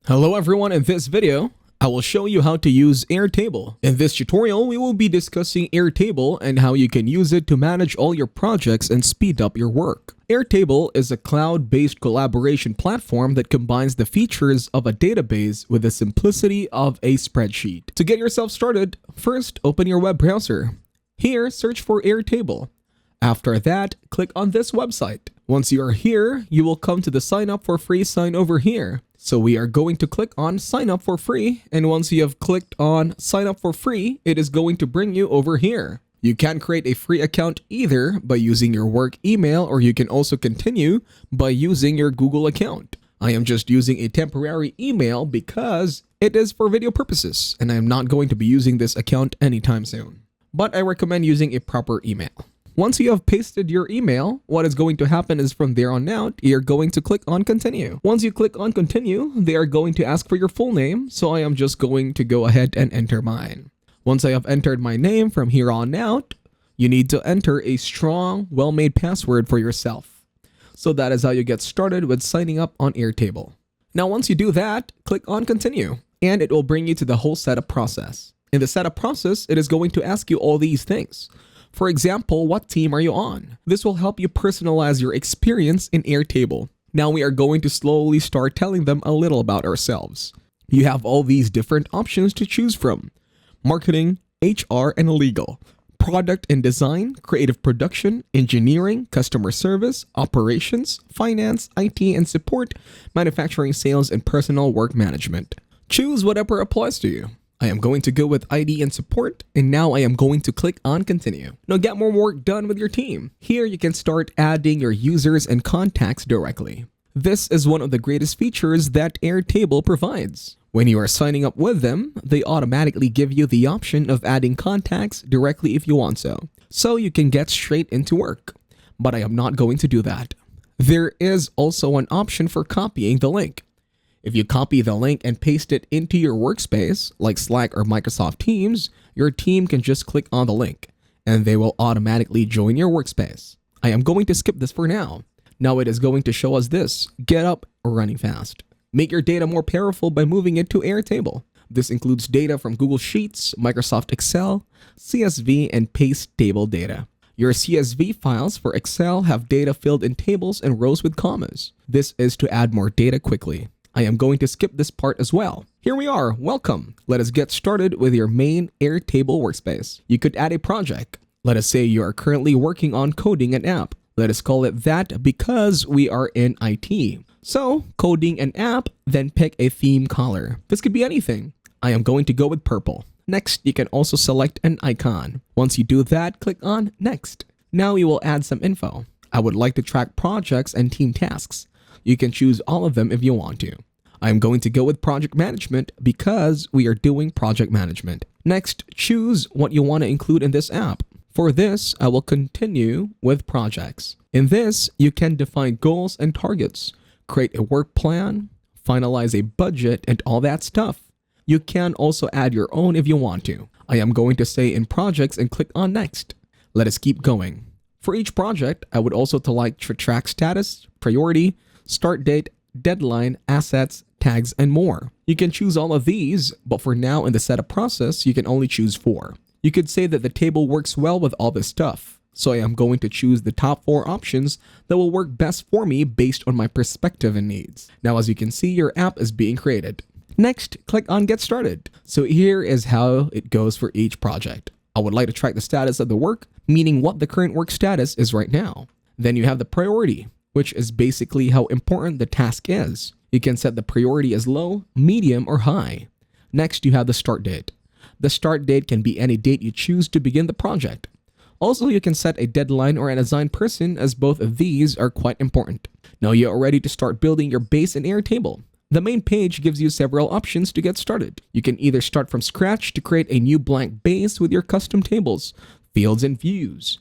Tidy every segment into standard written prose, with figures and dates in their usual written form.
Hello everyone, in this video, I will show you how to use Airtable. In this tutorial, we will be discussing Airtable and how you can use it to manage all your projects and speed up your work. Airtable is a cloud-based collaboration platform that combines the features of a database with the simplicity of a spreadsheet. To get yourself started, first open your web browser. Here, search for Airtable. After that, click on this website. Once you are here, you will come to the sign up for free sign over here. So we are going to click on sign up for free, and once you have clicked on sign up for free, it is going to bring you over here. You can create a free account either by using your work email, or you can also continue by using your Google account. I am just using a temporary email because it is for video purposes, and I am not going to be using this account anytime soon. But I recommend using a proper email. Once you have pasted your email, what is going to happen is from there on out, you're going to click on continue. Once you click on continue, they are going to ask for your full name, so I am just going to go ahead and enter mine. Once I have entered my name from here on out, you need to enter a strong, well-made password for yourself. So that is how you get started with signing up on Airtable. Now once you do that, click on continue, and it will bring you to the whole setup process. In the setup process, it is going to ask you all these things. For example, what team are you on? This will help you personalize your experience in Airtable. Now we are going to slowly start telling them a little about ourselves. You have all these different options to choose from: marketing, HR, and legal, product and design, creative production, engineering, customer service, operations, finance, IT and support, manufacturing, sales, and personal work management. Choose whatever applies to you. I am going to go with ID and support, and now I am going to click on continue. Now get more work done with your team. Here you can start adding your users and contacts directly. This is one of the greatest features that Airtable provides. When you are signing up with them, they automatically give you the option of adding contacts directly if you want so you can get straight into work. But I am not going to do that. There is also an option for copying the link. If you copy the link and paste it into your workspace, like Slack or Microsoft Teams, your team can just click on the link, and they will automatically join your workspace. I am going to skip this for now. Now it is going to show us this: get up running fast. Make your data more powerful by moving it to Airtable. This includes data from Google Sheets, Microsoft Excel, CSV, and paste table data. Your CSV files for Excel have data filled in tables and rows with commas. This is to add more data quickly. I am going to skip this part as well. Here we are, welcome. Let us get started with your main Airtable workspace. You could add a project. Let us say you are currently working on coding an app. Let us call it that because we are in IT. So, coding an app, then pick a theme color. This could be anything. I am going to go with purple. Next, you can also select an icon. Once you do that, click on next. Now you will add some info. I would like to track projects and team tasks. You can choose all of them if you want to. I am going to go with project management because we are doing project management. Next, choose what you want to include in this app. For this, I will continue with projects. In this, you can define goals and targets, create a work plan, finalize a budget, and all that stuff. You can also add your own if you want to. I am going to say in projects and click on next. Let us keep going. For each project, I would also like to track status, priority, start date, deadline, assets, tags, and more. You can choose all of these, but for now in the setup process, you can only choose 4. You could say that the table works well with all this stuff, so I am going to choose the top 4 options that will work best for me based on my perspective and needs. Now as you can see, your app is being created. Next, click on get started. So here is how it goes for each project. I would like to track the status of the work, meaning what the current work status is right now. Then you have the priority, which is basically how important the task is. You can set the priority as low, medium, or high. Next, you have the start date. The start date can be any date you choose to begin the project. Also, you can set a deadline or an assigned person, as both of these are quite important. Now you are ready to start building your base in Airtable. The main page gives you several options to get started. You can either start from scratch to create a new blank base with your custom tables, fields, and views.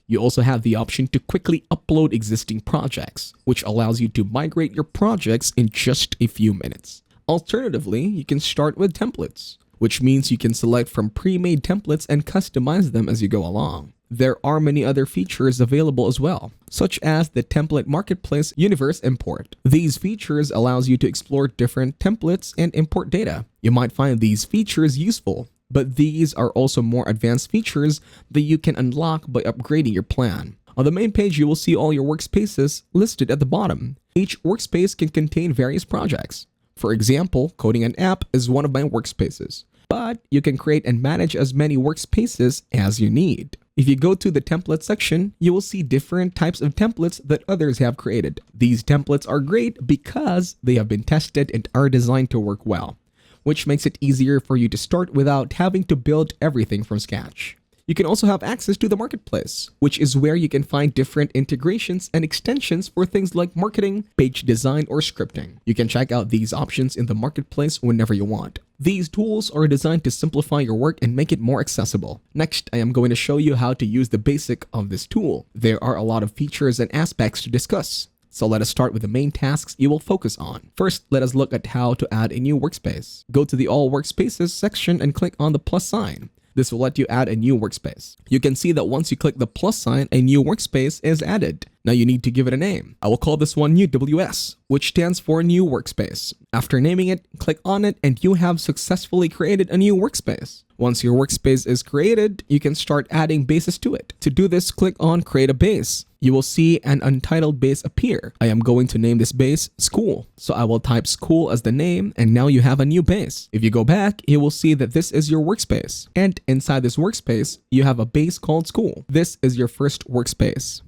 You also have the option to quickly upload existing projects, which allows you to migrate your projects in just a few minutes. Alternatively, you can start with templates, which means you can select from pre-made templates and customize them as you go along. There are many other features available as well, such as the Template Marketplace Universe Import. These features allows you to explore different templates and import data. You might find these features useful, but these are also more advanced features that you can unlock by upgrading your plan. On the main page, you will see all your workspaces listed at the bottom. Each workspace can contain various projects. For example, coding an app is one of my workspaces, but you can create and manage as many workspaces as you need. If you go to the template section, you will see different types of templates that others have created. These templates are great because they have been tested and are designed to work well, which makes it easier for you to start without having to build everything from scratch. You can also have access to the marketplace, which is where you can find different integrations and extensions for things like marketing, page design, or scripting. You can check out these options in the marketplace whenever you want. These tools are designed to simplify your work and make it more accessible. Next, I am going to show you how to use the basic of this tool. There are a lot of features and aspects to discuss. So let us start with the main tasks you will focus on. First, let us look at how to add a new workspace. Go to the All Workspaces section and click on the plus sign. This will let you add a new workspace. You can see that once you click the plus sign, a new workspace is added. Now you need to give it a name. I will call this one New WS, which stands for New Workspace. After naming it, click on it and you have successfully created a new workspace. Once your workspace is created, you can start adding bases to it. To do this, click on Create a Base. You will see an untitled base appear. I am going to name this base School. So I will type School as the name and now you have a new base. If you go back, you will see that this is your workspace. And inside this workspace, you have a base called School. This is your first workspace.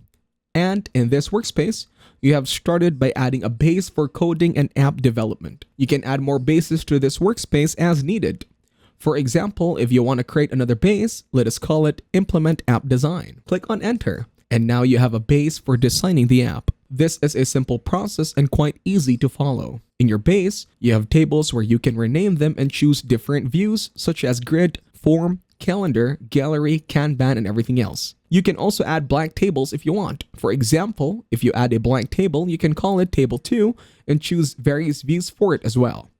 And in this workspace, you have started by adding a base for coding and app development. You can add more bases to this workspace as needed. For example, if you want to create another base, let us call it Implement App Design. Click on Enter, and now you have a base for designing the app. This is a simple process and quite easy to follow. In your base, you have tables where you can rename them and choose different views such as grid, form, calendar, gallery, Kanban, and everything else. You can also add blank tables if you want. For example, if you add a blank table, you can call it Table 2 and choose various views for it as well.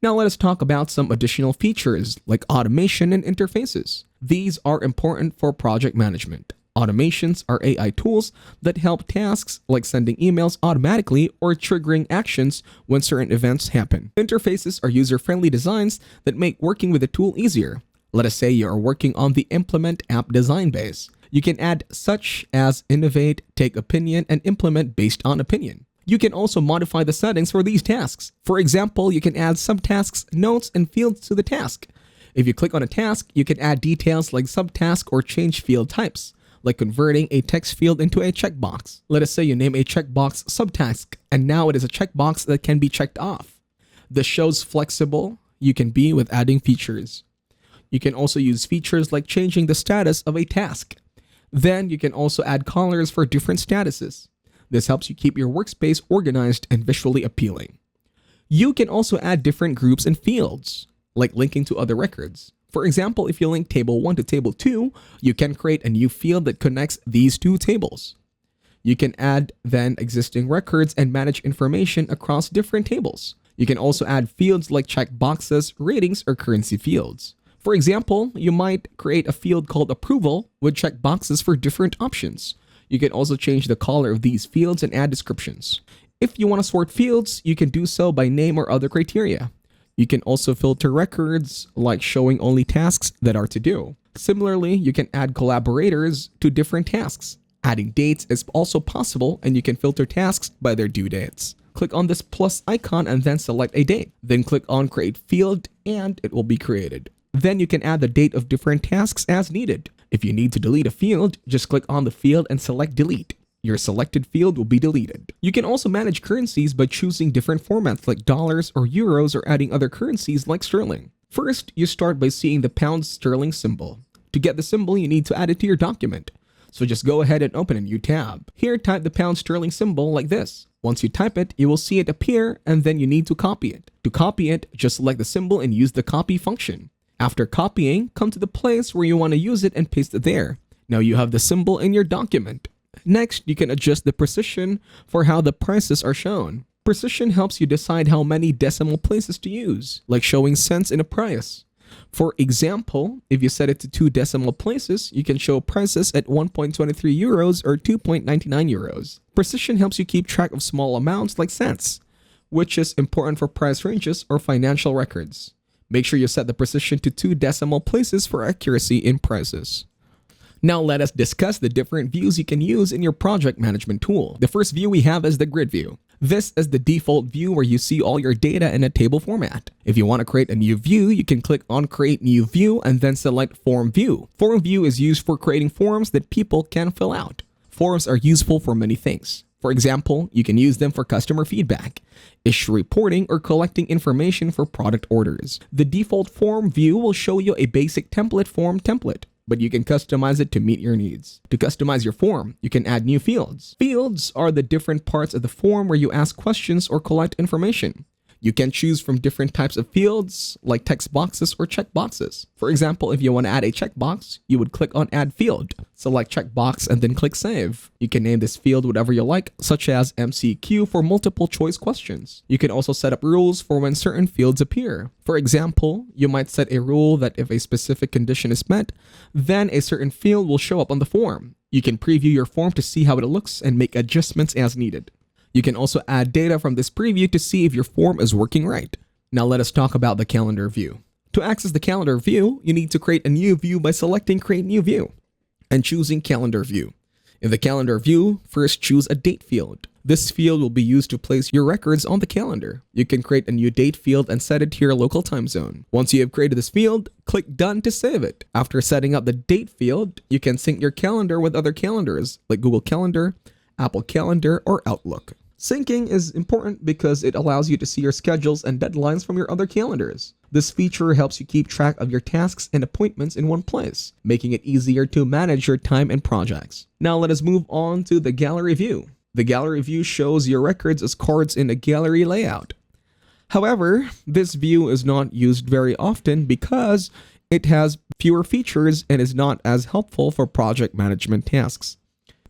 Now let us talk about some additional features like automation and interfaces. These are important for project management. Automations are AI tools that help tasks like sending emails automatically or triggering actions when certain events happen. Interfaces are user-friendly designs that make working with a tool easier. Let us say you are working on the Implement App Design base. You can add such as Innovate, Take Opinion, and Implement based on opinion. You can also modify the settings for these tasks. For example, you can add subtasks, notes, and fields to the task. If you click on a task, you can add details like subtask or change field types, like converting a text field into a checkbox. Let us say you name a checkbox subtask, and now it is a checkbox that can be checked off. This shows flexible you can be with adding features. You can also use features like changing the status of a task. Then you can also add colors for different statuses. This helps you keep your workspace organized and visually appealing. You can also add different groups and fields, like linking to other records. For example, if you link Table 1 to Table 2, you can create a new field that connects these two tables. You can add then existing records and manage information across different tables. You can also add fields like checkboxes, ratings, or currency fields. For example, you might create a field called Approval with checkboxes for different options. You can also change the color of these fields and add descriptions. If you want to sort fields, you can do so by name or other criteria. You can also filter records, like showing only tasks that are to do. Similarly, you can add collaborators to different tasks. Adding dates is also possible, and you can filter tasks by their due dates. Click on this plus icon and then select a date. Then click on Create Field, and it will be created. Then you can add the date of different tasks as needed. If you need to delete a field, just click on the field and select Delete. Your selected field will be deleted. You can also manage currencies by choosing different formats like dollars or euros or adding other currencies like sterling. First, you start by seeing the pound sterling symbol. To get the symbol, you need to add it to your document. So just go ahead and open a new tab. Here, type the pound sterling symbol like this. Once you type it, you will see it appear and then you need to copy it. To copy it, just select the symbol and use the copy function. After copying, come to the place where you want to use it and paste it there. Now you have the symbol in your document. Next, you can adjust the precision for how the prices are shown. Precision helps you decide how many decimal places to use, like showing cents in a price. For example, if you set it to 2 decimal places, you can show prices at 1.23 euros or 2.99 euros. Precision helps you keep track of small amounts like cents, which is important for price ranges or financial records. Make sure you set the precision to 2 decimal places for accuracy in prices. Now let us discuss the different views you can use in your project management tool. The first view we have is the grid view. This is the default view where you see all your data in a table format. If you want to create a new view, you can click on Create New View and then select Form View. Form View is used for creating forms that people can fill out. Forms are useful for many things. For example, you can use them for customer feedback, issue reporting, or collecting information for product orders. The default form view will show you a basic template form template, but you can customize it to meet your needs. To customize your form, you can add new fields. Fields are the different parts of the form where you ask questions or collect information. You can choose from different types of fields like text boxes or check boxes. For example, if you want to add a checkbox, you would click on Add Field, select checkbox, and then click Save. You can name this field whatever you like, such as MCQ for multiple choice questions. You can also set up rules for when certain fields appear. For example, you might set a rule that if a specific condition is met, then a certain field will show up on the form. You can preview your form to see how it looks and make adjustments as needed. You can also add data from this preview to see if your form is working right. Now let us talk about the calendar view. To access the calendar view, you need to create a new view by selecting Create New View and choosing Calendar View. In the calendar view, first choose a date field. This field will be used to place your records on the calendar. You can create a new date field and set it to your local time zone. Once you have created this field, click Done to save it. After setting up the date field, you can sync your calendar with other calendars like Google Calendar, Apple Calendar, or Outlook. Syncing is important because it allows you to see your schedules and deadlines from your other calendars. This feature helps you keep track of your tasks and appointments in one place, making it easier to manage your time and projects. Now let us move on to the gallery view. The gallery view shows your records as cards in a gallery layout. However, this view is not used very often because it has fewer features and is not as helpful for project management tasks.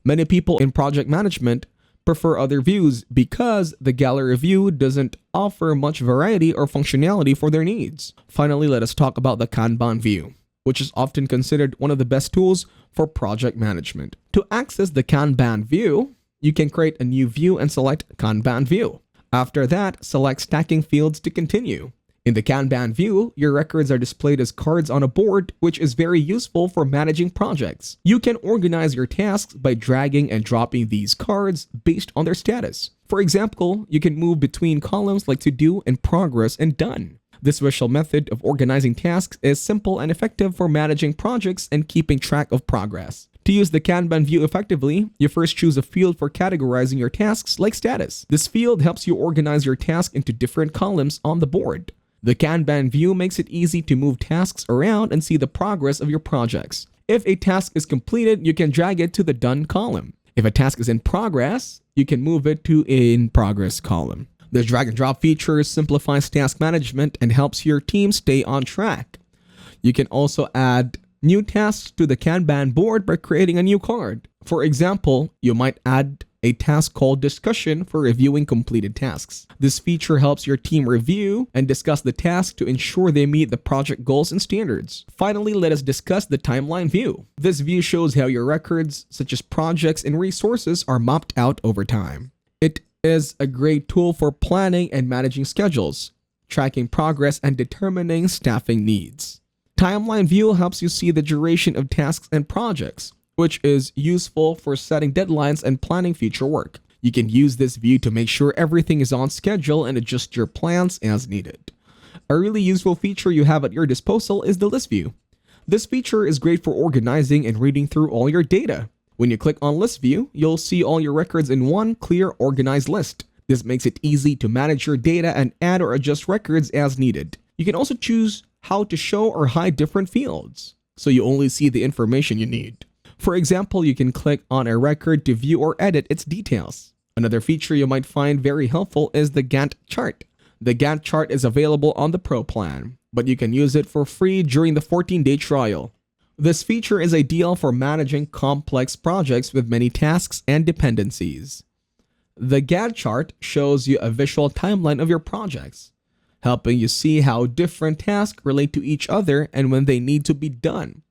Many people in project management prefer other views because the gallery view doesn't offer much variety or functionality for their needs. Finally, let us talk about the Kanban view, which is often considered one of the best tools for project management. To access the Kanban view, you can create a new view and select Kanban view. After that, select stacking fields to continue. In the Kanban view, your records are displayed as cards on a board, which is very useful for managing projects. You can organize your tasks by dragging and dropping these cards based on their status. For example, you can move between columns like To Do and Progress and Done. This visual method of organizing tasks is simple and effective for managing projects and keeping track of progress. To use the Kanban view effectively, you first choose a field for categorizing your tasks like status. This field helps you organize your task into different columns on the board. The Kanban view makes it easy to move tasks around and see the progress of your projects. If a task is completed, you can drag it to the Done column. If a task is in progress, you can move it to In Progress column. This drag and drop feature simplifies task management and helps your team stay on track. You can also add new tasks to the Kanban board by creating a new card. For example, you might add a task called Discussion for reviewing completed tasks. This feature helps your team review and discuss the task to ensure they meet the project goals and standards. Finally, let us discuss the Timeline view. This view shows how your records, such as projects and resources, are mapped out over time. It is a great tool for planning and managing schedules, tracking progress, and determining staffing needs. Timeline view helps you see the duration of tasks and projects, which is useful for setting deadlines and planning future work. You can use this view to make sure everything is on schedule and adjust your plans as needed. A really useful feature you have at your disposal is the List view. This feature is great for organizing and reading through all your data. When you click on List view, you'll see all your records in one clear, organized list. This makes it easy to manage your data and add or adjust records as needed. You can also choose how to show or hide different fields, so you only see the information you need. For example, you can click on a record to view or edit its details. Another feature you might find very helpful is the Gantt chart. The Gantt chart is available on the Pro plan, but you can use it for free during the 14-day trial. This feature is ideal for managing complex projects with many tasks and dependencies. The Gantt chart shows you a visual timeline of your projects. helping you see how different tasks relate to each other and when they need to be done.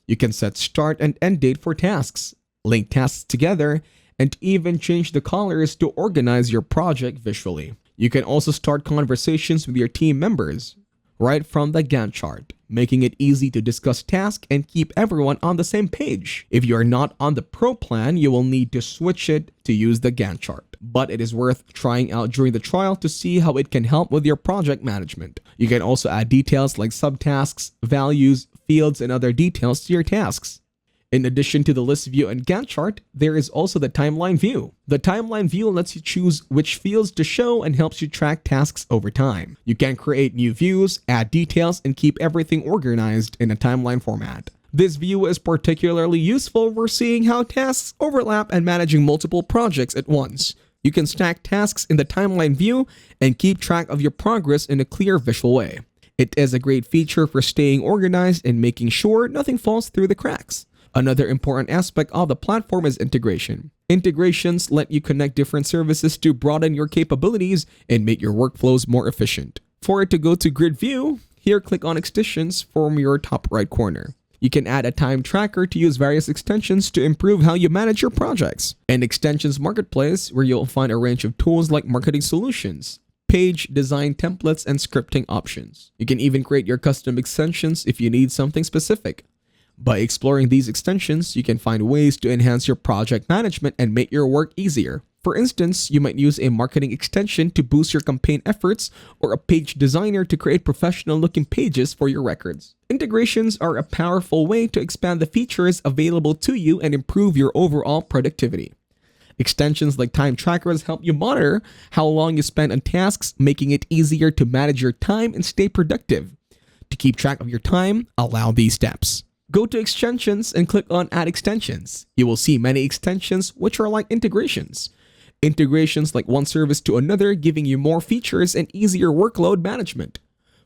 You can set start and end date for tasks, link tasks together, and even change the colors to organize your project visually. You can also start conversations with your team members right from the Gantt chart, making it easy to discuss tasks and keep everyone on the same page. If you are not on the Pro plan, you will need to switch it to use the Gantt chart, but it is worth trying out during the trial to see how it can help with your project management. You can also add details like subtasks, values, fields, and other details to your tasks. In addition to the list view and Gantt chart, there is also the timeline view. The timeline view lets you choose which fields to show and helps you track tasks over time. You can create new views, add details, and keep everything organized in a timeline format. This view is particularly useful for seeing how tasks overlap and managing multiple projects at once. You can stack tasks in the timeline view and keep track of your progress in a clear visual way. It is a great feature for staying organized and making sure nothing falls through the cracks. Another important aspect of the platform is integration. Integrations let you connect different services to broaden your capabilities and make your workflows more efficient. For it to go to grid view, here click on extensions from your top right corner. You can add a time tracker to use various extensions to improve how you manage your projects. In Extensions Marketplace, where you'll find a range of tools like marketing solutions, page design templates, and scripting options. You can even create your custom extensions if you need something specific. By exploring these extensions, you can find ways to enhance your project management and make your work easier. For instance, you might use a marketing extension to boost your campaign efforts or a page designer to create professional-looking pages for your records. Integrations are a powerful way to expand the features available to you and improve your overall productivity. Extensions like time trackers help you monitor how long you spend on tasks, making it easier to manage your time and stay productive. To keep track of your time, allow these steps. Go to Extensions and click on Add Extensions. You will see many extensions which are like integrations. Integrations like one service to another, giving you more features and easier workload management.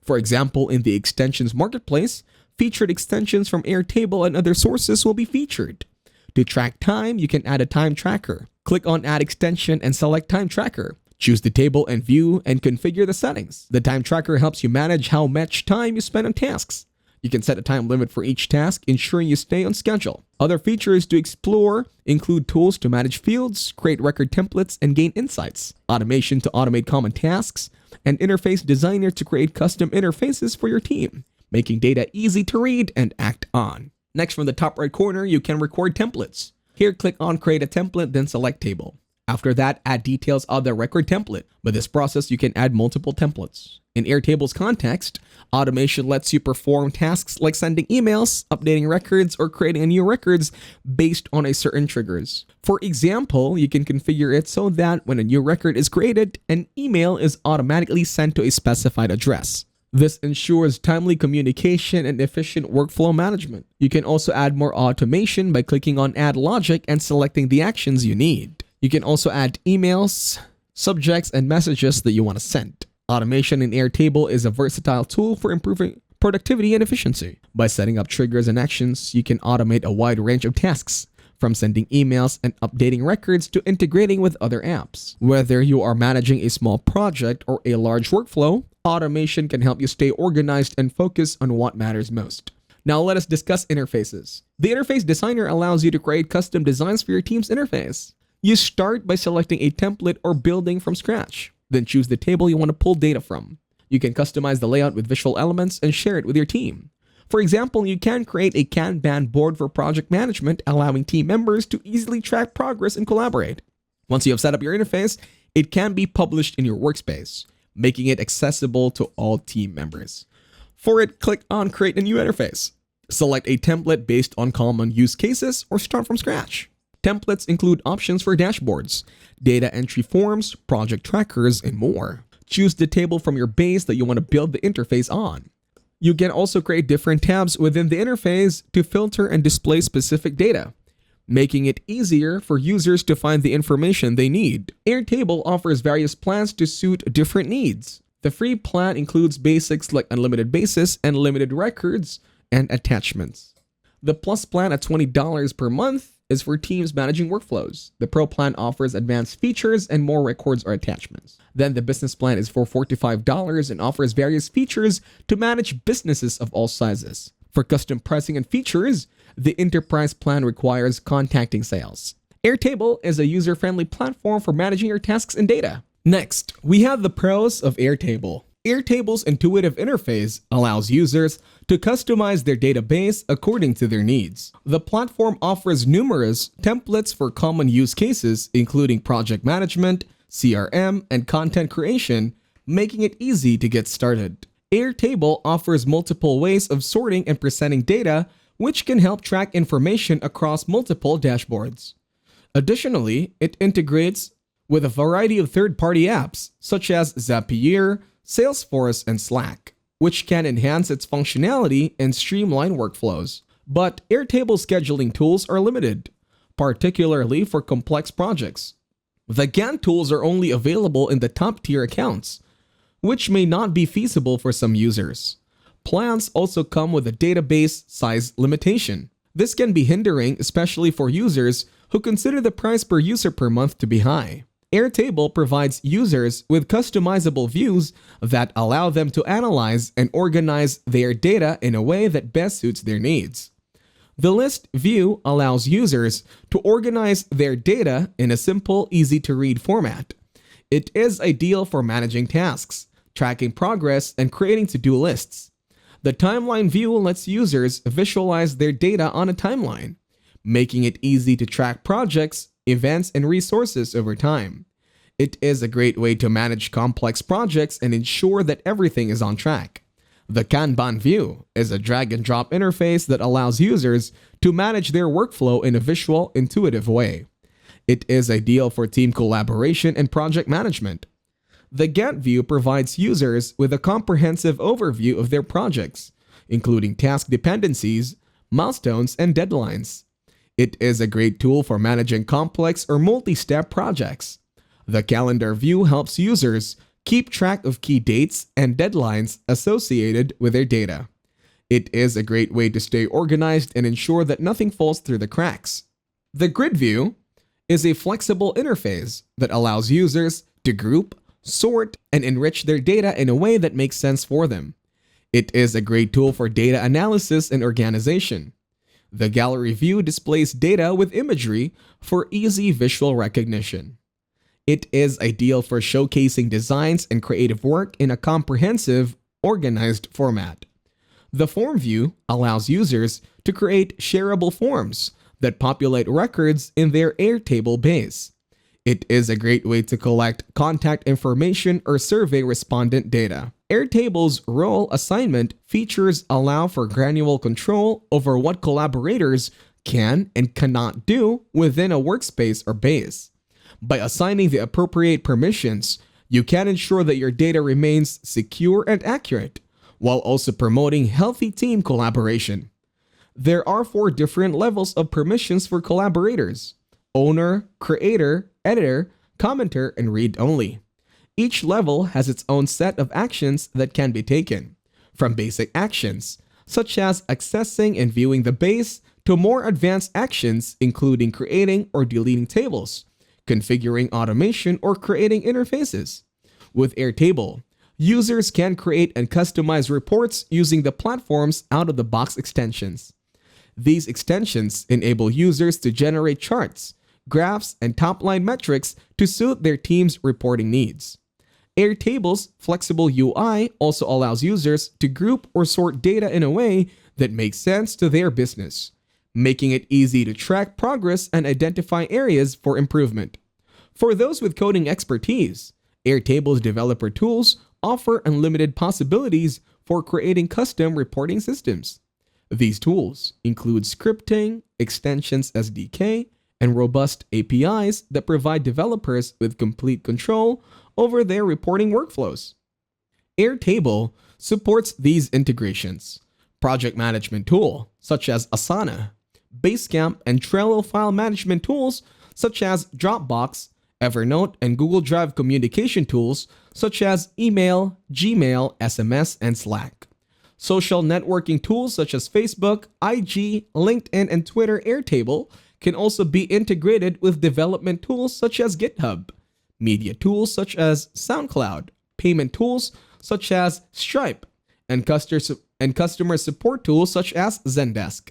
For example, in the Extensions Marketplace, featured extensions from Airtable and other sources will be featured. To track time, you can add a time tracker. Click on Add Extension and select Time Tracker. Choose the table and view and configure the settings. The time tracker helps you manage how much time you spend on tasks. You can set a time limit for each task, ensuring you stay on schedule. Other features to explore include tools to manage fields, create record templates, and gain insights, automation to automate common tasks, and interface designer to create custom interfaces for your team, making data easy to read and act on. Next, from the top right corner, you can record templates. Here, click on Create a Template, then select Table. After that, add details of the record template. With this process, you can add multiple templates. In Airtable's context, automation lets you perform tasks like sending emails, updating records, or creating new records based on a certain triggers. For example, you can configure it so that when a new record is created, an email is automatically sent to a specified address. This ensures timely communication and efficient workflow management. You can also add more automation by clicking on Add Logic and selecting the actions you need. You can also add emails, subjects, and messages that you want to send. Automation in Airtable is a versatile tool for improving productivity and efficiency. By setting up triggers and actions, you can automate a wide range of tasks, from sending emails and updating records to integrating with other apps. Whether you are managing a small project or a large workflow, automation can help you stay organized and focus on what matters most. Now let us discuss interfaces. The Interface Designer allows you to create custom designs for your team's interface. You start by selecting a template or building from scratch. Then choose the table you want to pull data from. You can customize the layout with visual elements and share it with your team. For example, you can create a Kanban board for project management, allowing team members to easily track progress and collaborate. Once you have set up your interface, it can be published in your workspace, making it accessible to all team members. For it, click on Create a new interface. Select a template based on common use cases or start from scratch. Templates include options for dashboards, data entry forms, project trackers, and more. Choose the table from your base that you want to build the interface on. You can also create different tabs within the interface to filter and display specific data, making it easier for users to find the information they need. Airtable offers various plans to suit different needs. The free plan includes basics like unlimited basis and limited records and attachments. The Plus plan at $20 per month is for teams managing workflows. The Pro plan offers advanced features and more records or attachments. Then the Business plan is for $45 and offers various features to manage businesses of all sizes. For custom pricing and features, the Enterprise plan requires contacting sales. Airtable is a user-friendly platform for managing your tasks and data. Next, we have the pros of Airtable. Airtable's intuitive interface allows users to customize their database according to their needs. The platform offers numerous templates for common use cases, including project management, CRM, and content creation, making it easy to get started. Airtable offers multiple ways of sorting and presenting data, which can help track information across multiple dashboards. Additionally, it integrates with a variety of third-party apps, such as Zapier, Salesforce, and Slack, which can enhance its functionality and streamline workflows. But Airtable scheduling tools are limited, particularly for complex projects. The Gantt tools are only available in the top-tier accounts, which may not be feasible for some users. Plans also come with a database size limitation. This can be hindering, especially for users who consider the price per user per month to be high. Airtable provides users with customizable views that allow them to analyze and organize their data in a way that best suits their needs. The list view allows users to organize their data in a simple, easy-to-read format. It is ideal for managing tasks, tracking progress, and creating to-do lists. The timeline view lets users visualize their data on a timeline, making it easy to track projects, events, and resources over time. It is a great way to manage complex projects and ensure that everything is on track. The Kanban view is a drag-and-drop interface that allows users to manage their workflow in a visual, intuitive way. It is ideal for team collaboration and project management. The Gantt view provides users with a comprehensive overview of their projects, including task dependencies, milestones, and deadlines. It is a great tool for managing complex or multi-step projects. The calendar view helps users keep track of key dates and deadlines associated with their data. It is a great way to stay organized and ensure that nothing falls through the cracks. The grid view is a flexible interface that allows users to group, sort, and enrich their data in a way that makes sense for them. It is a great tool for data analysis and organization. The gallery view displays data with imagery for easy visual recognition. It is ideal for showcasing designs and creative work in a comprehensive, organized format. The form view allows users to create shareable forms that populate records in their Airtable base. It is a great way to collect contact information or survey respondent data. Airtable's role assignment features allow for granular control over what collaborators can and cannot do within a workspace or base. By assigning the appropriate permissions, you can ensure that your data remains secure and accurate, while also promoting healthy team collaboration. There are 4 different levels of permissions for collaborators: owner, creator, editor, commenter, and read-only. Each level has its own set of actions that can be taken, from basic actions, such as accessing and viewing the base, to more advanced actions including creating or deleting tables, configuring automation, or creating interfaces. With Airtable, users can create and customize reports using the platform's out-of-the-box extensions. These extensions enable users to generate charts, graphs, and top-line metrics to suit their team's reporting needs. Airtable's flexible UI also allows users to group or sort data in a way that makes sense to their business, making it easy to track progress and identify areas for improvement. For those with coding expertise, Airtable's developer tools offer unlimited possibilities for creating custom reporting systems. These tools include scripting, extensions SDK, and robust APIs that provide developers with complete control over their reporting workflows. Airtable supports these integrations: project management tool such as Asana, Basecamp, and Trello file management tools such as Dropbox, Evernote, and Google Drive communication tools such as email, Gmail, SMS, and Slack. Social networking tools such as Facebook, IG, LinkedIn, and Twitter. Airtable can also be integrated with development tools such as GitHub, media tools such as SoundCloud, payment tools such as Stripe, and customer support tools such as Zendesk.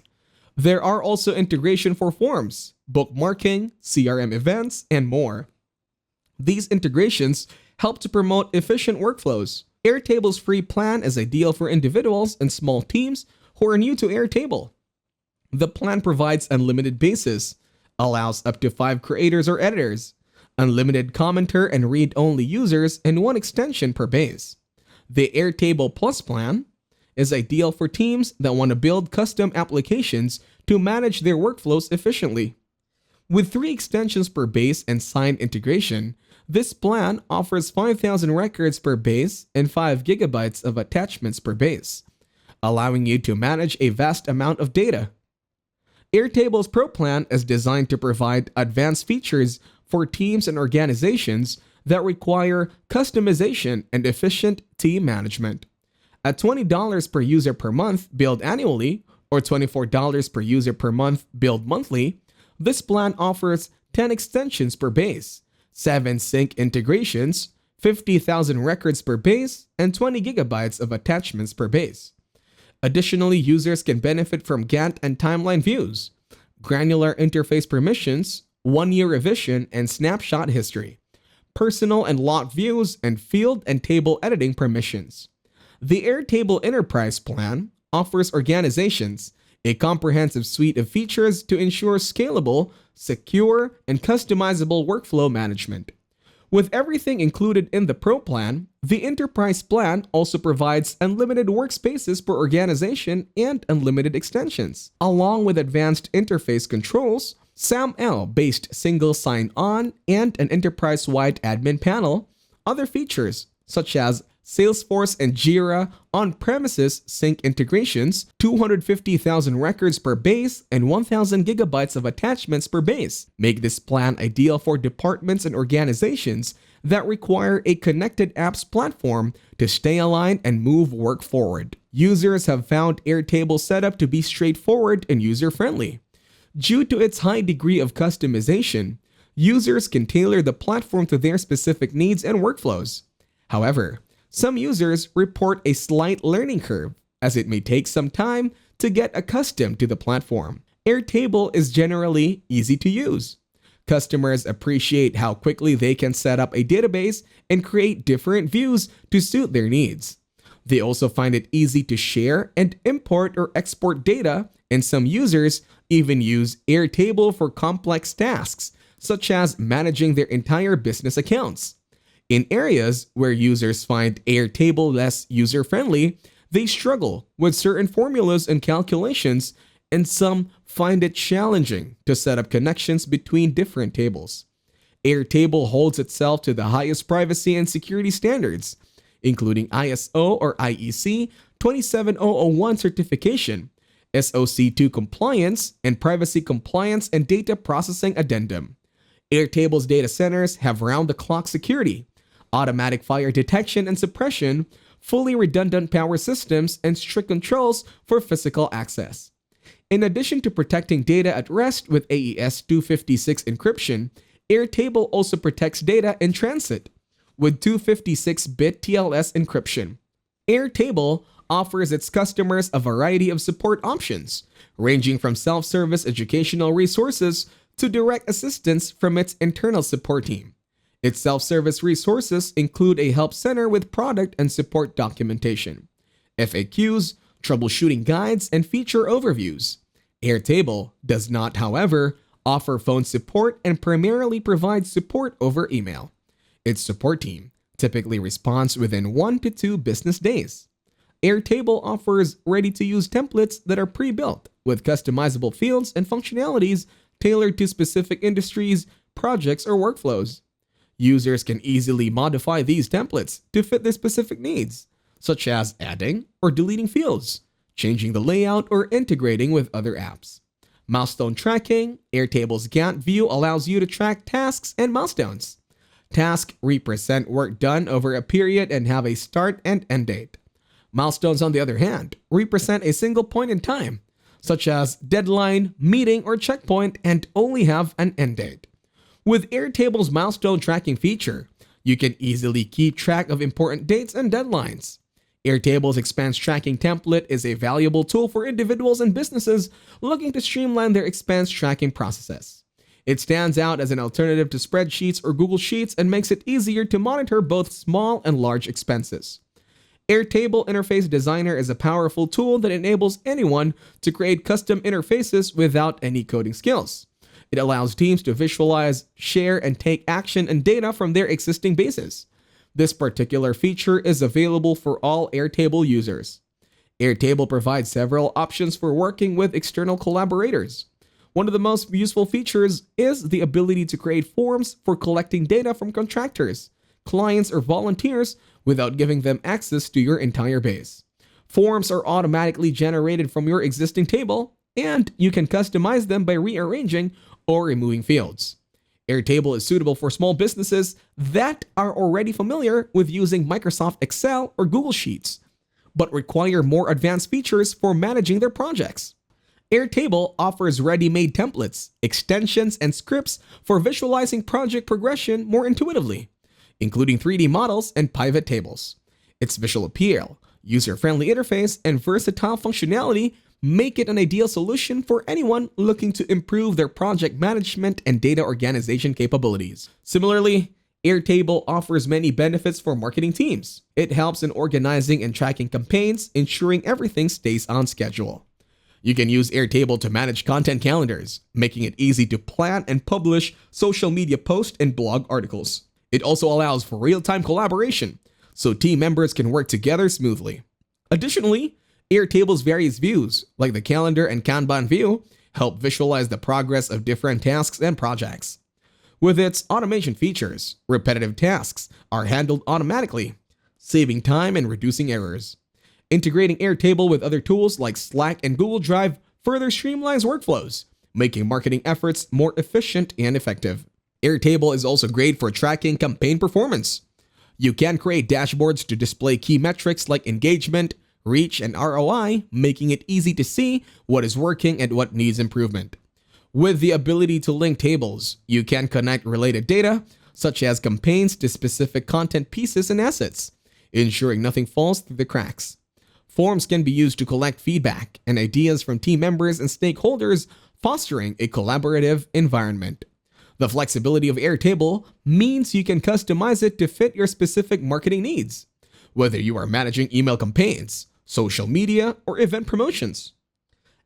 There are also integration for forms, bookmarking, CRM events, and more. These integrations help to promote efficient workflows. Airtable's free plan is ideal for individuals and small teams who are new to Airtable. The plan provides unlimited bases, allows up to 5 creators or editors, unlimited commenter and read-only users, and 1 extension per base. The Airtable Plus plan is ideal for teams that want to build custom applications to manage their workflows efficiently. With 3 extensions per base and signed integration, this plan offers 5,000 records per base and 5 gigabytes of attachments per base, allowing you to manage a vast amount of data. Airtable's Pro plan is designed to provide advanced features for teams and organizations that require customization and efficient team management. At $20 per user per month billed annually, or $24 per user per month billed monthly, this plan offers 10 extensions per base, 7 sync integrations, 50,000 records per base, and 20 gigabytes of attachments per base. Additionally, users can benefit from Gantt and timeline views, granular interface permissions, 1-year revision and snapshot history, personal and lot views, and field and table editing permissions. The Airtable Enterprise plan offers organizations a comprehensive suite of features to ensure scalable, secure, and customizable workflow management. With everything included in the Pro plan, the Enterprise plan also provides unlimited workspaces per organization and unlimited extensions, along with advanced interface controls, SAML-based single sign-on, and an enterprise-wide admin panel. Other features, such as Salesforce and Jira on-premises sync integrations, 250,000 records per base, and 1,000 gigabytes of attachments per base, make this plan ideal for departments and organizations that require a connected apps platform to stay aligned and move work forward. Users have found Airtable's setup to be straightforward and user-friendly. Due to its high degree of customization, users can tailor the platform to their specific needs and workflows. However, some users report a slight learning curve, as it may take some time to get accustomed to the platform. Airtable is generally easy to use. Customers appreciate how quickly they can set up a database and create different views to suit their needs. They also find it easy to share and import or export data, and some users even use Airtable for complex tasks, such as managing their entire business accounts. In areas where users find Airtable less user-friendly, they struggle with certain formulas and calculations, and some find it challenging to set up connections between different tables. Airtable holds itself to the highest privacy and security standards, including ISO or IEC 27001 certification, SOC 2 compliance, and privacy compliance and data processing addendum. Airtable's data centers have round-the-clock security, automatic fire detection and suppression, fully redundant power systems, and strict controls for physical access. In addition to protecting data at rest with AES 256 encryption, Airtable also protects data in transit with 256-bit TLS encryption. Airtable offers its customers a variety of support options, ranging from self-service educational resources to direct assistance from its internal support team. Its self-service resources include a help center with product and support documentation, FAQs, troubleshooting guides, and feature overviews. Airtable does not, however, offer phone support and primarily provides support over email. Its support team typically responds within 1 to 2 business days. Airtable offers ready-to-use templates that are pre-built with customizable fields and functionalities tailored to specific industries, projects, or workflows. Users can easily modify these templates to fit their specific needs, such as adding or deleting fields, changing the layout, or integrating with other apps. Milestone tracking. Airtable's Gantt view allows you to track tasks and milestones. Tasks represent work done over a period and have a start and end date. Milestones, on the other hand, represent a single point in time, such as deadline, meeting, or checkpoint, and only have an end date. With Airtable's milestone tracking feature, you can easily keep track of important dates and deadlines. Airtable's expense tracking template is a valuable tool for individuals and businesses looking to streamline their expense tracking processes. It stands out as an alternative to spreadsheets or Google Sheets and makes it easier to monitor both small and large expenses. Airtable Interface Designer is a powerful tool that enables anyone to create custom interfaces without any coding skills. It allows teams to visualize, share, and take action and data from their existing bases. This particular feature is available for all Airtable users. Airtable provides several options for working with external collaborators. One of the most useful features is the ability to create forms for collecting data from contractors, clients, or volunteers without giving them access to your entire base. Forms are automatically generated from your existing table, and you can customize them by rearranging or removing fields. Airtable is suitable for small businesses that are already familiar with using Microsoft Excel or Google Sheets, but require more advanced features for managing their projects. Airtable offers ready-made templates, extensions, and scripts for visualizing project progression more intuitively, including 3D models and pivot tables. Its visual appeal, user-friendly interface, and versatile functionality make it an ideal solution for anyone looking to improve their project management and data organization capabilities. Similarly, Airtable offers many benefits for marketing teams. It helps in organizing and tracking campaigns, ensuring everything stays on schedule. You can use Airtable to manage content calendars, making it easy to plan and publish social media posts and blog articles. It also allows for real-time collaboration, so team members can work together smoothly. Additionally, Airtable's various views, like the calendar and Kanban view, help visualize the progress of different tasks and projects. With its automation features, repetitive tasks are handled automatically, saving time and reducing errors. Integrating Airtable with other tools like Slack and Google Drive further streamlines workflows, making marketing efforts more efficient and effective. Airtable is also great for tracking campaign performance. You can create dashboards to display key metrics like engagement, reach, and ROI, making it easy to see what is working and what needs improvement. With the ability to link tables, you can connect related data, such as campaigns, to specific content pieces and assets, ensuring nothing falls through the cracks. Forms can be used to collect feedback and ideas from team members and stakeholders, fostering a collaborative environment. The flexibility of Airtable means you can customize it to fit your specific marketing needs, whether you are managing email campaigns, social media, or event promotions.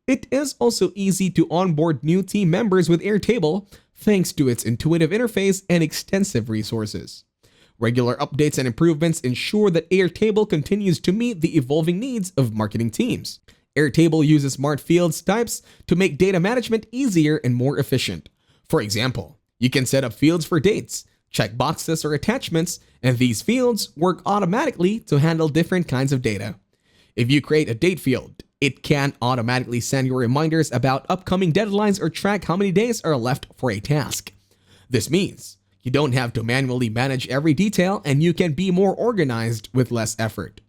It is also easy to onboard new team members with Airtable thanks to its intuitive interface and extensive resources. Regular updates and improvements ensure that Airtable continues to meet the evolving needs of marketing teams. Airtable uses smart fields types to make data management easier and more efficient. For example, you can set up fields for dates, checkboxes, or attachments, and these fields work automatically to handle different kinds of data. If you create a date field, it can automatically send you reminders about upcoming deadlines or track how many days are left for a task. This means you don't have to manually manage every detail, and you can be more organized with less effort.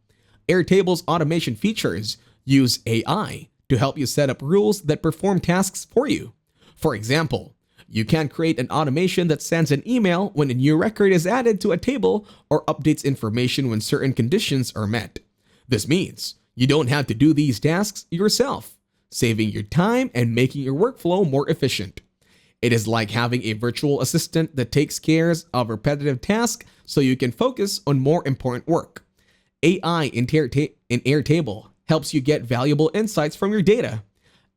Airtable's automation features use AI to help you set up rules that perform tasks for you. For example, you can create an automation that sends an email when a new record is added to a table or updates information when certain conditions are met. This means you don't have to do these tasks yourself, saving your time and making your workflow more efficient. It is like having a virtual assistant that takes care of repetitive tasks so you can focus on more important work. AI in Airtable helps you get valuable insights from your data.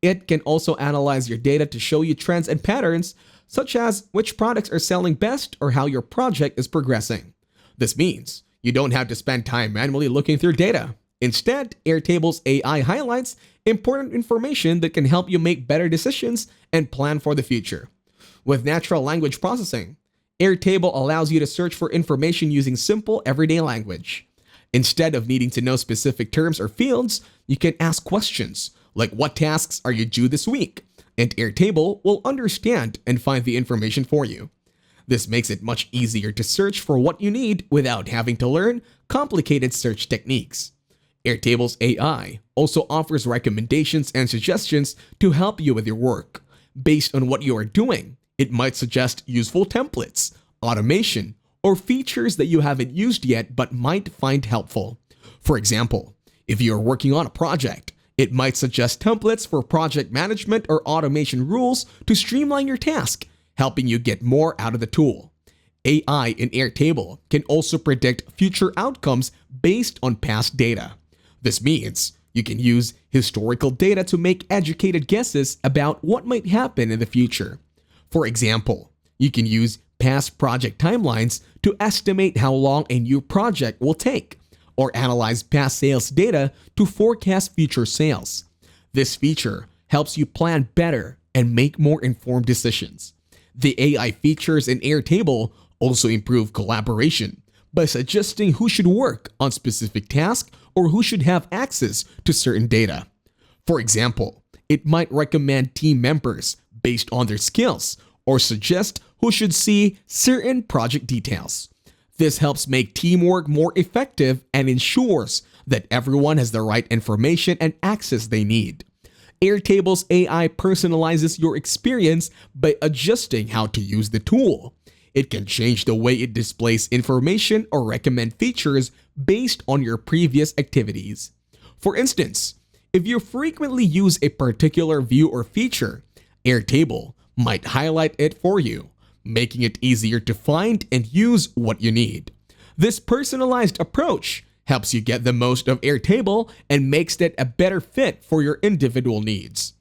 It can also analyze your data to show you trends and patterns, such as which products are selling best or how your project is progressing. This means you don't have to spend time manually looking through data. Instead, Airtable's AI highlights important information that can help you make better decisions and plan for the future. With natural language processing, Airtable allows you to search for information using simple everyday language. Instead of needing to know specific terms or fields, you can ask questions like what tasks are you due this week, and Airtable will understand and find the information for you. This makes it much easier to search for what you need without having to learn complicated search techniques. Airtable's AI also offers recommendations and suggestions to help you with your work. Based on what you are doing, it might suggest useful templates, automation, or features that you haven't used yet but might find helpful. For example, if you are working on a project, it might suggest templates for project management or automation rules to streamline your task, helping you get more out of the tool. AI in Airtable can also predict future outcomes based on past data. This means you can use historical data to make educated guesses about what might happen in the future. For example, you can use past project timelines to estimate how long a new project will take, or analyze past sales data to forecast future sales. This feature helps you plan better and make more informed decisions. The AI features in Airtable also improve collaboration by suggesting who should work on specific tasks or who should have access to certain data. For example, it might recommend team members based on their skills or suggest who should see certain project details. This helps make teamwork more effective and ensures that everyone has the right information and access they need. Airtable's AI personalizes your experience by adjusting how to use the tool. It can change the way it displays information or recommend features based on your previous activities. For instance, if you frequently use a particular view or feature, Airtable might highlight it for you, making it easier to find and use what you need. This personalized approach helps you get the most of Airtable and makes it a better fit for your individual needs.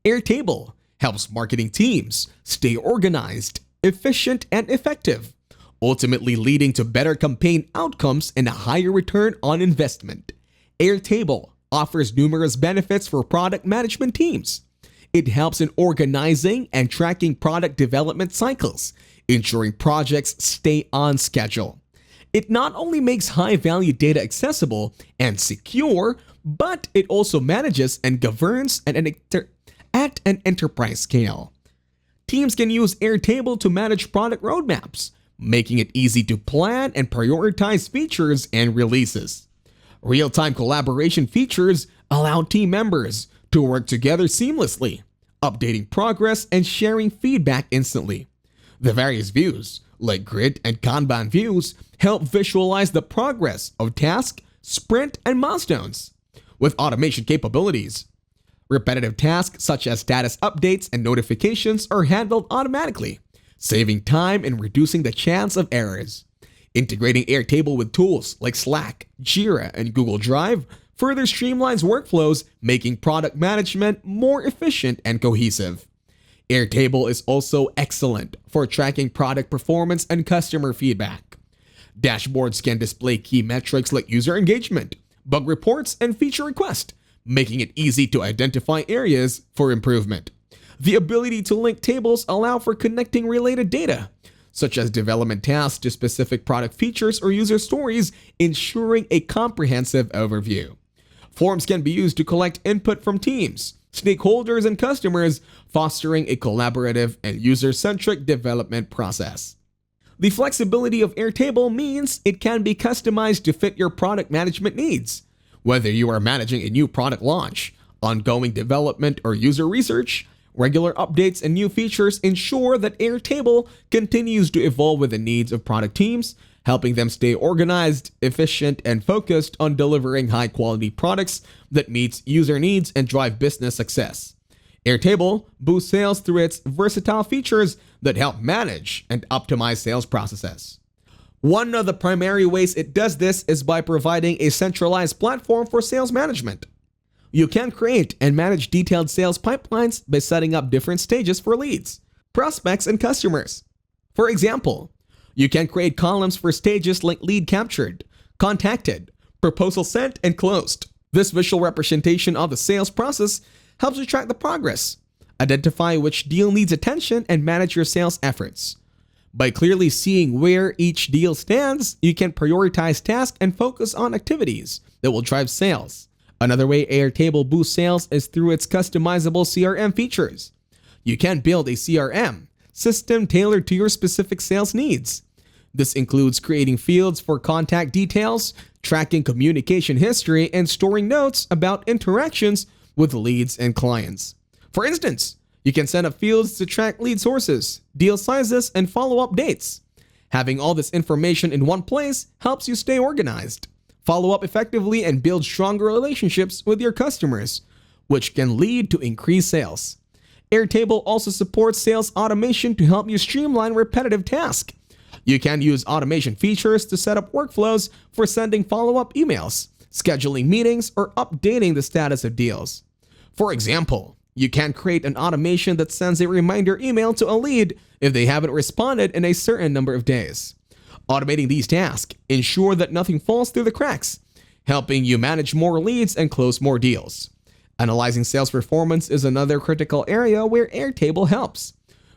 Airtable helps marketing teams stay organized, efficient, and effective, ultimately leading to better campaign outcomes and a higher return on investment. Airtable offers numerous benefits for product management teams. It helps in organizing and tracking product development cycles, ensuring projects stay on schedule. It not only makes high-value data accessible and secure, but it also manages and governs at an enterprise scale. Teams can use Airtable to manage product roadmaps, making it easy to plan and prioritize features and releases. Real-time collaboration features allow team members to work together seamlessly, updating progress and sharing feedback instantly. The various views, like grid and Kanban views, help visualize the progress of tasks, sprint, and milestones. With automation capabilities, repetitive tasks such as status updates and notifications are handled automatically, saving time and reducing the chance of errors. Integrating Airtable with tools like Slack, Jira, and Google Drive further streamlines workflows, making product management more efficient and cohesive. Airtable is also excellent for tracking product performance and customer feedback. Dashboards can display key metrics like user engagement, bug reports, and feature requests, making it easy to identify areas for improvement. The ability to link tables allow for connecting related data, such as development tasks to specific product features or user stories, ensuring a comprehensive overview. Forms can be used to collect input from teams, stakeholders, and customers, fostering a collaborative and user-centric development process. The flexibility of Airtable means it can be customized to fit your product management needs. Whether you are managing a new product launch, ongoing development, or user research, regular updates and new features ensure that Airtable continues to evolve with the needs of product teams, helping them stay organized, efficient, and focused on delivering high-quality products that meet user needs and drive business success. Airtable boosts sales through its versatile features that help manage and optimize sales processes. One of the primary ways it does this is by providing a centralized platform for sales management. You can create and manage detailed sales pipelines by setting up different stages for leads, prospects, and customers. For example, you can create columns for stages like lead captured, contacted, proposal sent, and closed. This visual representation of the sales process helps you track the progress, identify which deal needs attention, and manage your sales efforts. By clearly seeing where each deal stands, you can prioritize tasks and focus on activities that will drive sales. Another way Airtable boosts sales is through its customizable CRM features. You can build a CRM system tailored to your specific sales needs. This includes creating fields for contact details, tracking communication history and storing notes about interactions with leads and clients. For instance, you can set up fields to track lead sources, deal sizes, and follow-up dates. Having all this information in one place helps you stay organized, follow up effectively, and build stronger relationships with your customers, which can lead to increased sales. Airtable also supports sales automation to help you streamline repetitive tasks. You can use automation features to set up workflows for sending follow-up emails, scheduling meetings, or updating the status of deals. For example, you can create an automation that sends a reminder email to a lead if they haven't responded in a certain number of days. Automating these tasks ensure that nothing falls through the cracks, helping you manage more leads and close more deals. Analyzing sales performance is another critical area where Airtable helps.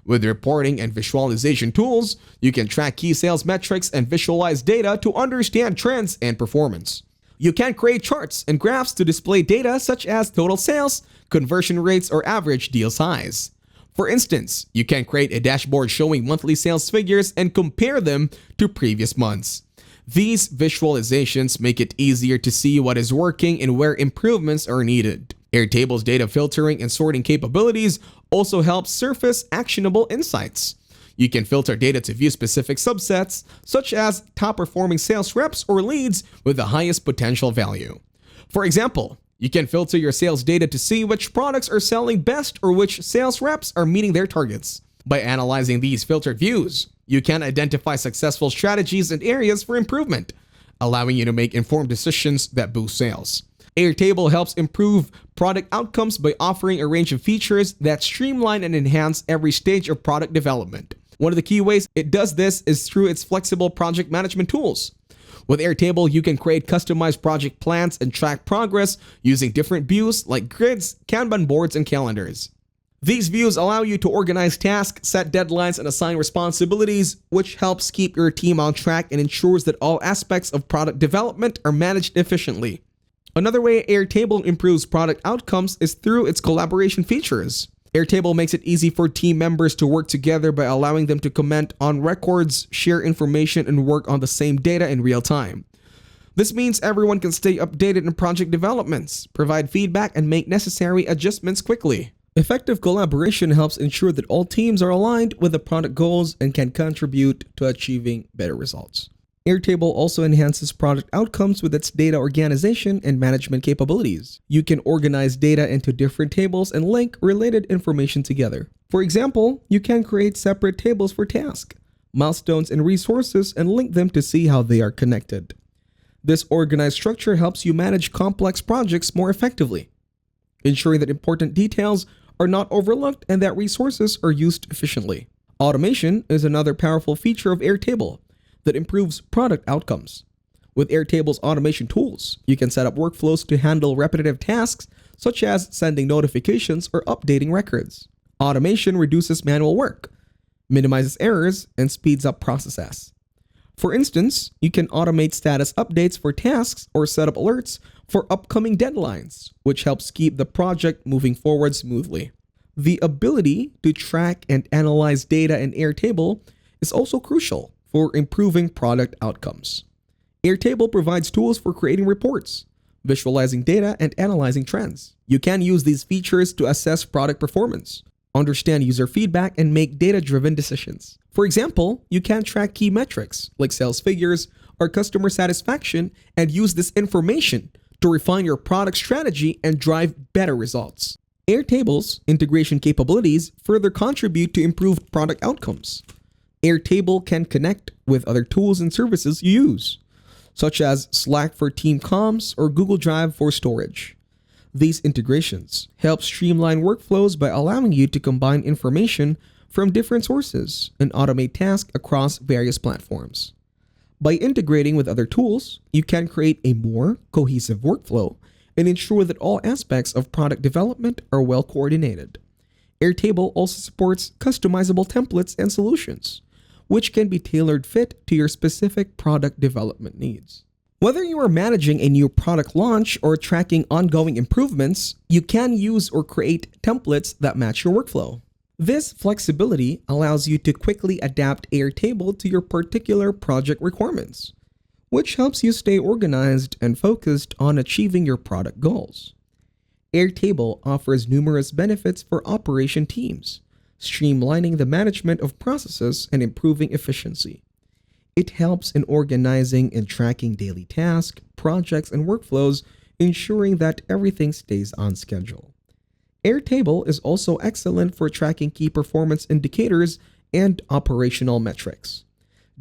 With reporting and visualization tools, you can track key sales metrics and visualize data to understand trends and performance. You can create charts and graphs to display data such as total sales, conversion rates, or average deal size. For instance, you can create a dashboard showing monthly sales figures and compare them to previous months. These visualizations make it easier to see what is working and where improvements are needed. Airtable's data filtering and sorting capabilities also help surface actionable insights. You can filter data to view specific subsets, such as top-performing sales reps or leads with the highest potential value. For example, you can filter your sales data to see which products are selling best or which sales reps are meeting their targets. By analyzing these filtered views, you can identify successful strategies and areas for improvement, allowing you to make informed decisions that boost sales. Airtable helps improve product outcomes by offering a range of features that streamline and enhance every stage of product development. One of the key ways it does this is through its flexible project management tools. With Airtable, you can create customized project plans and track progress using different views like grids, Kanban boards, and calendars. These views allow you to organize tasks, set deadlines, and assign responsibilities, which helps keep your team on track and ensures that all aspects of product development are managed efficiently. Another way Airtable improves product outcomes is through its collaboration features. Airtable makes it easy for team members to work together by allowing them to comment on records, share information, and work on the same data in real time. This means everyone can stay updated in project developments, provide feedback, and make necessary adjustments quickly. Effective collaboration helps ensure that all teams are aligned with the product goals and can contribute to achieving better results. Airtable also enhances product outcomes with its data organization and management capabilities. You can organize data into different tables and link related information together. For example, you can create separate tables for tasks, milestones, and resources and link them to see how they are connected. This organized structure helps you manage complex projects more effectively, ensuring that important details are not overlooked and that resources are used efficiently. Automation is another powerful feature of Airtable that improves product outcomes. With Airtable's automation tools, you can set up workflows to handle repetitive tasks such as sending notifications or updating records. Automation reduces manual work, minimizes errors, and speeds up processes. For instance, you can automate status updates for tasks or set up alerts for upcoming deadlines, which helps keep the project moving forward smoothly. The ability to track and analyze data in Airtable is also crucial for improving product outcomes. Airtable provides tools for creating reports, visualizing data, and analyzing trends. You can use these features to assess product performance, understand user feedback, and make data-driven decisions. For example, you can track key metrics like sales figures or customer satisfaction and use this information to refine your product strategy and drive better results. Airtable's integration capabilities further contribute to improved product outcomes. Airtable can connect with other tools and services you use, such as Slack for team comms or Google Drive for storage. These integrations help streamline workflows by allowing you to combine information from different sources and automate tasks across various platforms. By integrating with other tools, you can create a more cohesive workflow and ensure that all aspects of product development are well coordinated. Airtable also supports customizable templates and solutions, which can be tailored fit to your specific product development needs. Whether you are managing a new product launch or tracking ongoing improvements, you can use or create templates that match your workflow. This flexibility allows you to quickly adapt Airtable to your particular project requirements, which helps you stay organized and focused on achieving your product goals. Airtable offers numerous benefits for operation teams, streamlining the management of processes and improving efficiency. It helps in organizing and tracking daily tasks, projects, and workflows, ensuring that everything stays on schedule. Airtable is also excellent for tracking key performance indicators and operational metrics.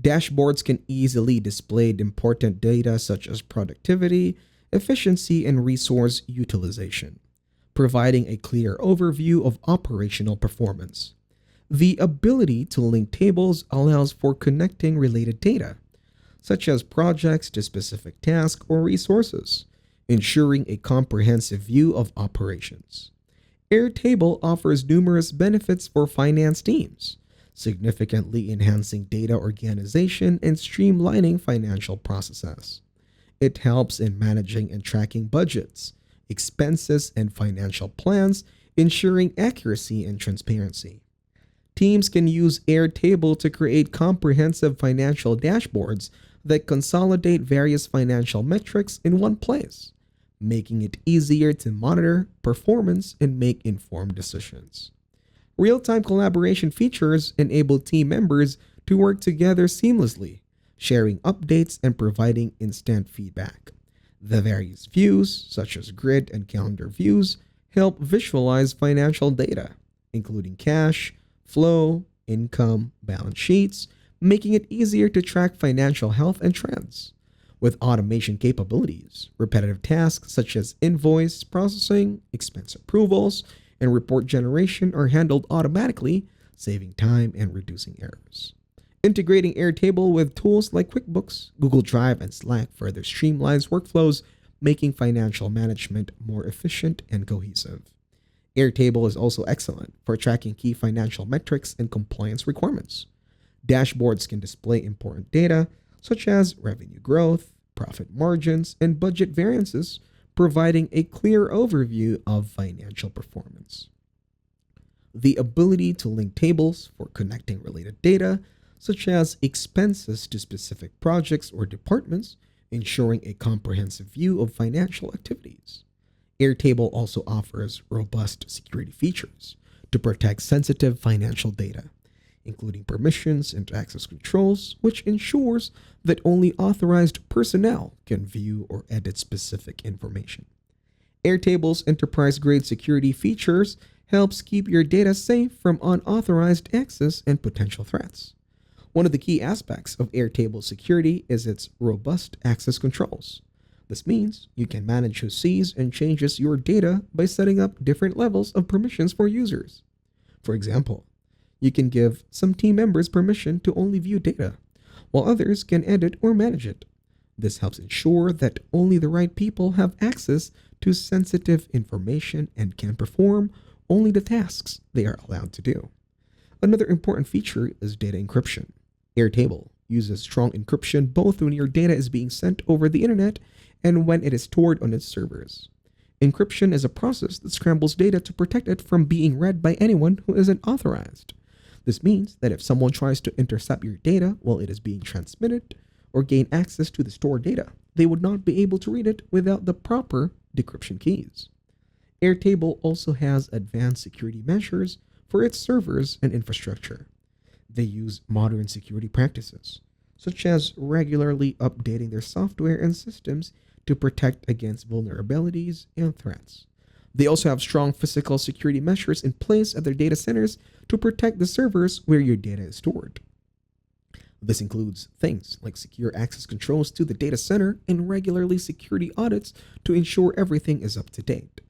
Dashboards can easily display important data such as productivity, efficiency, and resource utilization, providing a clear overview of operational performance. The ability to link tables allows for connecting related data, such as projects to specific tasks or resources, ensuring a comprehensive view of operations. Airtable offers numerous benefits for finance teams, significantly enhancing data organization and streamlining financial processes. It helps in managing and tracking budgets, expenses, and financial plans, ensuring accuracy and transparency. Teams can use Airtable to create comprehensive financial dashboards that consolidate various financial metrics in one place, making it easier to monitor performance and make informed decisions. Real-time collaboration features enable team members to work together seamlessly, sharing updates and providing instant feedback. The various views, such as grid and calendar views, help visualize financial data, including cash, flow, income, balance sheets, making it easier to track financial health and trends. With automation capabilities, repetitive tasks such as invoice processing, expense approvals, and report generation are handled automatically, saving time and reducing errors. Integrating Airtable with tools like QuickBooks, Google Drive, and Slack further streamlines workflows, making financial management more efficient and cohesive. Airtable is also excellent for tracking key financial metrics and compliance requirements. Dashboards can display important data such as revenue growth, profit margins, and budget variances, providing a clear overview of financial performance. The ability to link tables for connecting related data, such as expenses to specific projects or departments, ensuring a comprehensive view of financial activities. Airtable also offers robust security features to protect sensitive financial data, including permissions and access controls, which ensures that only authorized personnel can view or edit specific information. Airtable's enterprise-grade security features helps keep your data safe from unauthorized access and potential threats. One of the key aspects of Airtable security is its robust access controls. This means you can manage who sees and changes your data by setting up different levels of permissions for users. For example, you can give some team members permission to only view data, while others can edit or manage it. This helps ensure that only the right people have access to sensitive information and can perform only the tasks they are allowed to do. Another important feature is data encryption. Airtable uses strong encryption both when your data is being sent over the internet and when it is stored on its servers. Encryption is a process that scrambles data to protect it from being read by anyone who isn't authorized. This means that if someone tries to intercept your data while it is being transmitted or gain access to the stored data, they would not be able to read it without the proper decryption keys. Airtable also has advanced security measures for its servers and infrastructure. They use modern security practices, such as regularly updating their software and systems to protect against vulnerabilities and threats. They also have strong physical security measures in place at their data centers to protect the servers where your data is stored. This includes things like secure access controls to the data center and regularly security audits to ensure everything is up to date.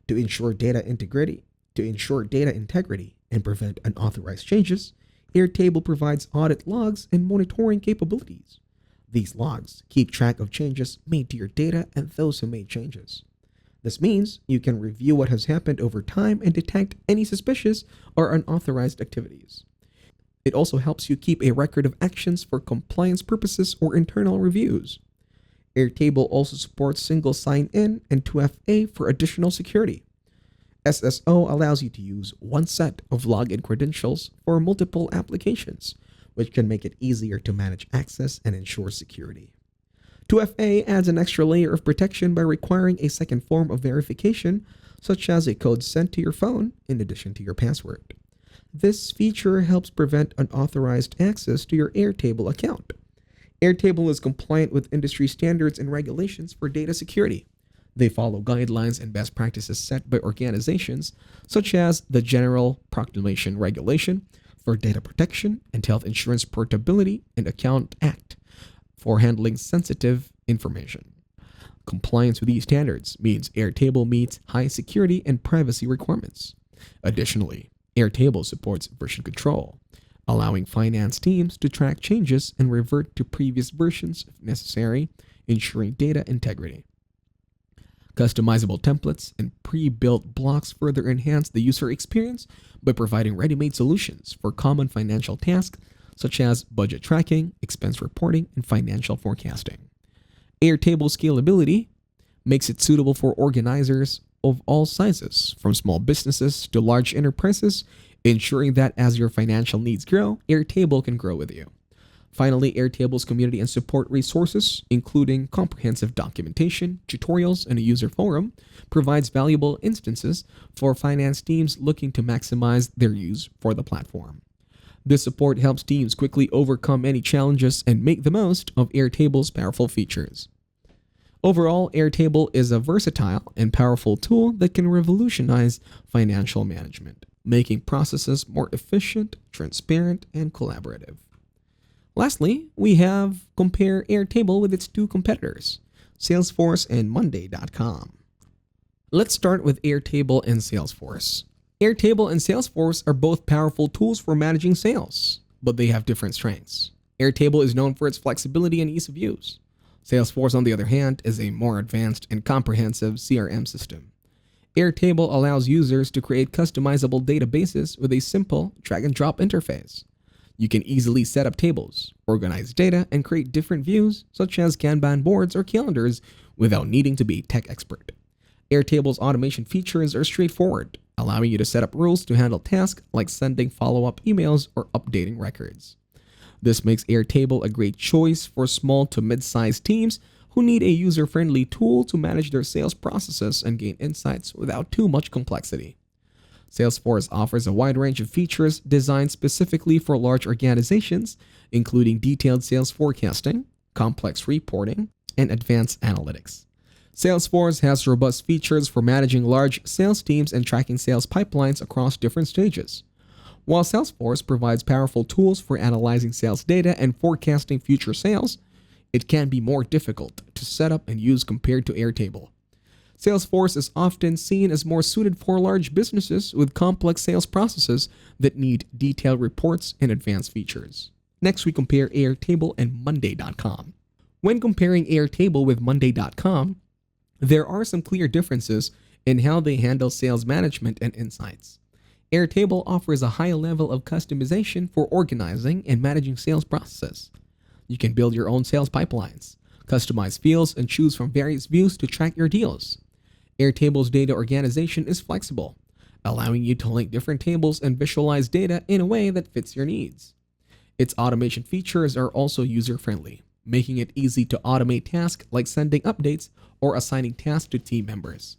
To ensure data integrity and prevent unauthorized changes, Airtable provides audit logs and monitoring capabilities. These logs keep track of changes made to your data and those who made changes. This means you can review what has happened over time and detect any suspicious or unauthorized activities. It also helps you keep a record of actions for compliance purposes or internal reviews. Airtable also supports single sign-in and 2FA for additional security. SSO allows you to use one set of login credentials for multiple applications, which can make it easier to manage access and ensure security. 2FA adds an extra layer of protection by requiring a second form of verification, such as a code sent to your phone in addition to your password. This feature helps prevent unauthorized access to your Airtable account. Airtable is compliant with industry standards and regulations for data security. They follow guidelines and best practices set by organizations such as the General Proclamation Regulation for Data Protection and Health Insurance Portability and Account Act for handling sensitive information. Compliance with these standards means Airtable meets high security and privacy requirements. Additionally, Airtable supports version control, allowing finance teams to track changes and revert to previous versions if necessary, ensuring data integrity. Customizable templates and pre-built blocks further enhance the user experience by providing ready-made solutions for common financial tasks such as budget tracking, expense reporting, and financial forecasting. Airtable scalability makes it suitable for organizers of all sizes, from small businesses to large enterprises, ensuring that as your financial needs grow, Airtable can grow with you. Finally, Airtable's community and support resources, including comprehensive documentation, tutorials, and a user forum, provides valuable instances for finance teams looking to maximize their use for the platform. This support helps teams quickly overcome any challenges and make the most of Airtable's powerful features. Overall, Airtable is a versatile and powerful tool that can revolutionize financial management, making processes more efficient, transparent, and collaborative. Lastly, we have compare Airtable with its two competitors, Salesforce and Monday.com. Let's start with Airtable and Salesforce. Airtable and Salesforce are both powerful tools for managing sales, but they have different strengths. Airtable is known for its flexibility and ease of use. Salesforce, on the other hand, is a more advanced and comprehensive CRM system. Airtable allows users to create customizable databases with a simple drag-and-drop interface. You can easily set up tables, organize data, and create different views, such as Kanban boards or calendars, without needing to be a tech expert. Airtable's automation features are straightforward, allowing you to set up rules to handle tasks like sending follow-up emails or updating records. This makes Airtable a great choice for small to mid-sized teams who need a user-friendly tool to manage their sales processes and gain insights without too much complexity. Salesforce offers a wide range of features designed specifically for large organizations, including detailed sales forecasting, complex reporting, and advanced analytics. Salesforce has robust features for managing large sales teams and tracking sales pipelines across different stages. While Salesforce provides powerful tools for analyzing sales data and forecasting future sales, it can be more difficult to set up and use compared to Airtable. Salesforce is often seen as more suited for large businesses with complex sales processes that need detailed reports and advanced features. Next, we compare Airtable and Monday.com. When comparing Airtable with Monday.com, there are some clear differences in how they handle sales management and insights. Airtable offers a high level of customization for organizing and managing sales processes. You can build your own sales pipelines, customize fields, and choose from various views to track your deals. Airtable's data organization is flexible, allowing you to link different tables and visualize data in a way that fits your needs. Its automation features are also user-friendly, making it easy to automate tasks like sending updates or assigning tasks to team members.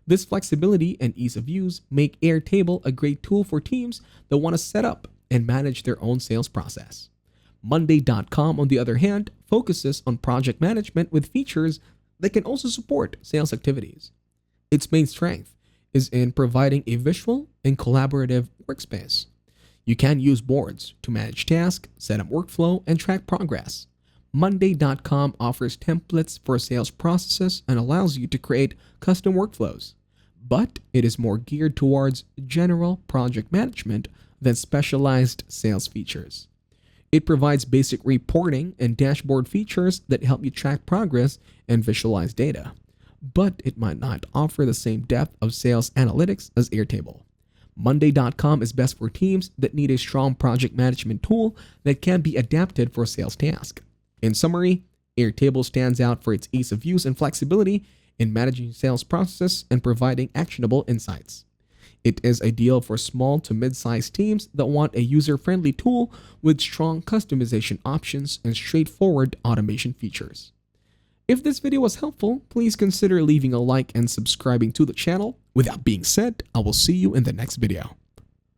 This flexibility and ease of use make Airtable a great tool for teams that want to set up and manage their own sales process. Monday.com, on the other hand, focuses on project management with features that can also support sales activities. Its main strength is in providing a visual and collaborative workspace. You can use boards to manage tasks, set up workflow, and track progress. Monday.com offers templates for sales processes and allows you to create custom workflows, but it is more geared towards general project management than specialized sales features. It provides basic reporting and dashboard features that help you track progress and visualize data, but it might not offer the same depth of sales analytics as Airtable. Monday.com is best for teams that need a strong project management tool that can be adapted for sales tasks. In summary, Airtable stands out for its ease of use and flexibility in managing sales processes and providing actionable insights. It is ideal for small to mid-sized teams that want a user-friendly tool with strong customization options and straightforward automation features. If this video was helpful, please consider leaving a like and subscribing to the channel. With that being said, I will see you in the next video.